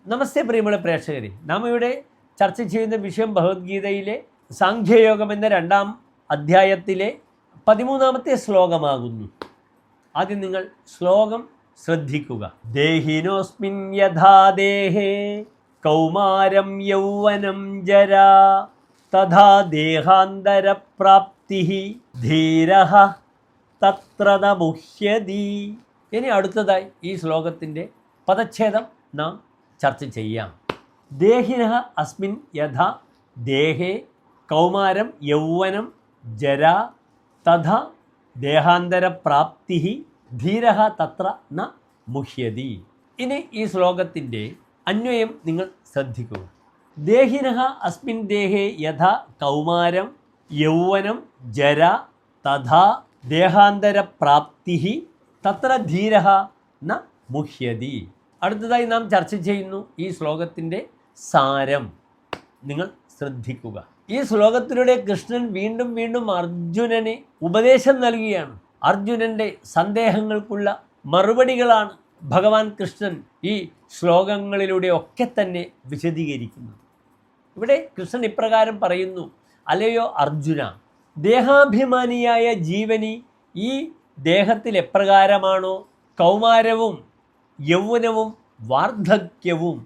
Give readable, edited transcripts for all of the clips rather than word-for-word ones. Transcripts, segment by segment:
നമസ്തേ പ്രിയമുള്ള പ്രേക്ഷകരെ, നാം ഇവിടെ ചർച്ച ചെയ്യുന്ന വിഷയം ഭഗവത്ഗീതയിലെ സാഖ്യയോഗം എന്ന 2-ാം അധ്യായത്തിലെ 13-ാമത്തെ ശ്ലോകമാകുന്നു. ആദ്യം നിങ്ങൾ ശ്ലോകം ശ്രദ്ധിക്കുക. ദേഹിനോസ്മിൻ യഥാ ദേഹേ കൗമാരം യൗവനം ജരാ തഥാ ദേഹാന്തരപ്രാപ്തി ധീരഃ തത്ര ന മുഹ്യതി. ഇനി അടുത്തതായി ഈ ശ്ലോകത്തിൻ്റെ പദച്ഛേദം നാം ചർച്ച ചെയ്യാം. ദേഹിനഃ അസ്മിൻ യഥാ ദേഹേ കൗമാരം യൗവനം ജരാ തഥാ ദേഹാന്തരപ്രാപ്തി ധീരഃ തത്ര ന മുഹ്യതി. ഇനി ഈ ശ്ലോകത്തിൻ്റെ അന്വയം നിങ്ങൾ ശ്രദ്ധിക്കുക. ദേഹിനഃ അസ്മിൻ ദേഹേ യഥാ കൗമാരം യൗവനം ജരാ തഥാ ദേഹാന്തരപ്രാപ്തി തത്ര ധീരഃ ന മുഹ്യതി. അടുത്തതായി നാം ചർച്ച ചെയ്യുന്നു ഈ ശ്ലോകത്തിൻ്റെ സാരം. നിങ്ങൾ ശ്രദ്ധിക്കുക. ഈ ശ്ലോകത്തിലൂടെ കൃഷ്ണൻ വീണ്ടും വീണ്ടും അർജുനന് ഉപദേശം നൽകുകയാണ്. അർജുനൻ്റെ സന്ദേഹങ്ങൾക്കുള്ള മറുപടികളാണ് ഭഗവാൻ കൃഷ്ണൻ ഈ ശ്ലോകങ്ങളിലൂടെ ഒക്കെ തന്നെ വിശദീകരിക്കുന്നത്. ഇവിടെ കൃഷ്ണൻ ഇപ്രകാരം പറയുന്നു: അല്ലയോ അർജുന, ദേഹാഭിമാനിയായ ജീവനി ഈ ദേഹത്തിൽ എപ്രകാരമാണോ കൗമാരവും യൗവനവും വാർദ്ധക്യവും,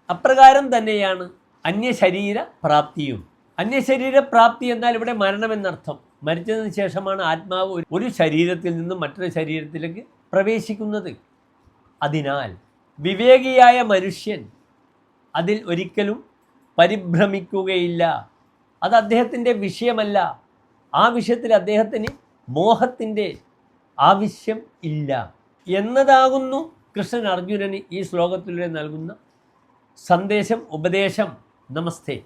അപ്രകാരം തന്നെയാണ് അന്യശരീര പ്രാപ്തിയും. അന്യശരീരപ്രാപ്തി എന്നാൽ ഇവിടെ മരണമെന്നർത്ഥം. മരിച്ചതിന് ശേഷമാണ് ആത്മാവ് ഒരു ശരീരത്തിൽ നിന്നും മറ്റൊരു ശരീരത്തിലേക്ക് പ്രവേശിക്കുന്നത്. അതിനാൽ വിവേകിയായ മനുഷ്യൻ അതിൽ ഒരിക്കലും പരിഭ്രമിക്കുകയില്ല. അത് അദ്ദേഹത്തിൻ്റെ വിഷയമല്ല. ആ വിഷയത്തിൽ അദ്ദേഹത്തിന് മോഹത്തിൻ്റെ ആവശ്യം ഇല്ല എന്നതാകുന്നു കൃഷ്ണൻ അർജുനന് ഈ ശ്ലോകത്തിലൂടെ നൽകുന്ന സന്ദേശം, ഉപദേശം. നമസ്തേ.